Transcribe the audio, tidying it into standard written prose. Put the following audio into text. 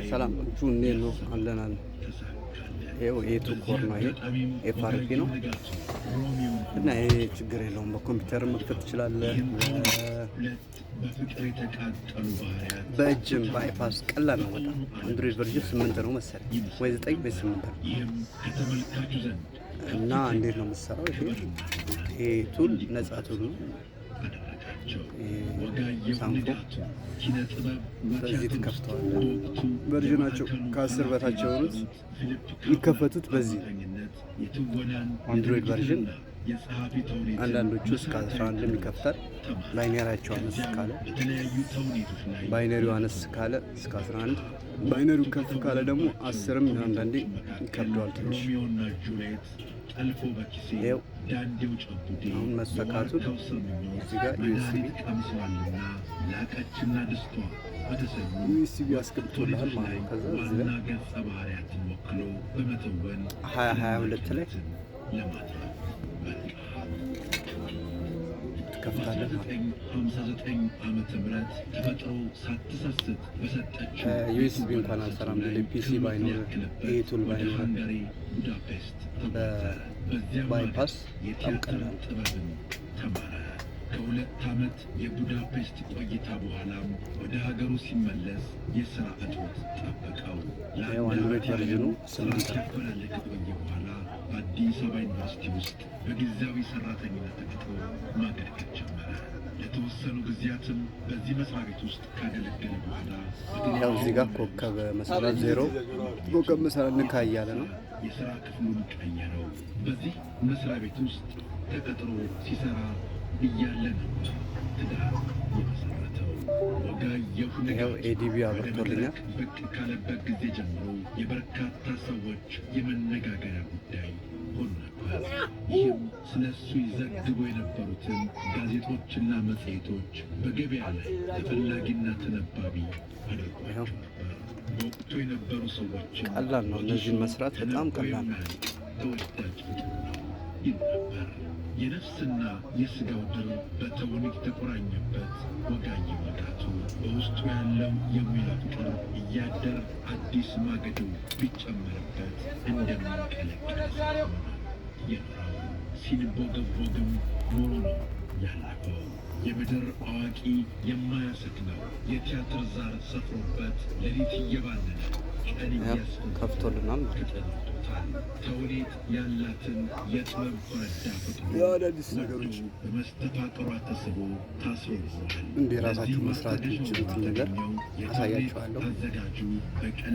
ሰላም ጁን ነው አለናል። ይሄው ኤቱ ኮር ነው። ይሄ ኤፍአርፒ ነው እና ይሄ ችግር የለውም። በኮምፒውተር መክፈት ትችላለህ። በእጅም ባይፓስ ቀላል ነው በጣም። አንድሮይድ ቨርዥን 8 ነው መሰለኝ ወይ 9 ወይ 8 ነው። እና እንዴት ነው የምትሰራው? ይሄ ቱል ነፃ ቱል ነው። ሳምፎ በዚህ ትከፍተዋለህ። ቨርዥናቸው ከ10 በታች የሆኑት የሚከፈቱት በዚህ አንድሮይድ ቨርዥን አንዳንዶቹ እስከ 11 ይከፍታል። ባይነሪያቸው አነስ ካለ ባይነሪው አነስ ካለ እስከ 11፣ ባይነሪው ከፍ ካለ ደግሞ 10ም አንዳንዴ ይከብደዋል ትንሽ። ይኸው አሁን መሰካቱን እዚህ ጋር ዩኤስቢ አስገብቶልሃል ማለት ነው። ከዛ እዚህ ላይ 2022 ላይ ትከፍታለህ ማለት ነው። ዩኤስቢ እንኳን አልሰራም ፒሲ ባይኖር ይሄ ቱል ባይኖር በባይፓስ በጣም ቀላል። ከ2 ዓመት የቡዳፔስት ቆይታ በኋላም ወደ ሀገሩ ሲመለስ የሥራ እጦት ጠበቀው። አንድሮይድ ቨርዥኑ 8 ያፈላለገ ከቆየ በኋላ በአዲስ አበባ ዩኒቨርሲቲ ውስጥ በጊዜያዊ ሠራተኝነት ተቀጥሮ ማገልገል ጀመረ። ለተወሰኑ ጊዜያትም በዚህ መስሪያ ቤት ውስጥ ካገለገለ በኋላ ያው እዚህ ጋር ኮከብ መሰረት 0 ኮከብ መሰረት ንካ እያለ ነው። የሥራ ክፍሉን ቀየረው። በዚህ መስሪያ ቤት ውስጥ ተቀጥሮ ሲሰራ እያለ ነበር ትዳር የመሰረተው። ወጋየሁ ይኸው ኤዲቢ አብርቶልኛል። ብቅ ካለበት ጊዜ ጀምሮ የበርካታ ሰዎች የመነጋገሪያ ጉዳይ ሆኖ ነበር። ይህም ስለ እሱ ይዘግቡ የነበሩትን ጋዜጦችና መጽሔቶች በገበያ ላይ ተፈላጊና ተነባቢ አድርጓቸው ነበር። በወቅቱ የነበሩ ሰዎችን ቀላል ነው። እነዚህን መስራት በጣም ቀላል ነው። ተወዳጅ ፍጡር ነው ይል ነበር። የነፍስና የሥጋው ድር በተውኔት የተቆራኘበት ወጋየሁ ንጋቱ በውስጡ ያለው የሙያ ፍቅር እያደር አዲስ ማገዶ ቢጨመርበት እንደሚንቀለቀል ሰው ነው የኖረው። ሲንቦገቦግም ኖሮ ነው ያለፈው። የምድር አዋቂ የማያሰክነው የቲያትር ዛር ሰፍሮበት ሌሊት እየባነነ ቀን ከፍቶልናል ተውኔት ያላትን የጥበብ ኮረዳ ፍጡር የአዳዲስ ነገሮች በመስተፋቅሯ ተስቦ ታስሮ ይዘዋል። እንደ ራሳችሁ መስራት የምችሉትን ነገር አሳያችኋለሁ። አዘጋጁ በቀን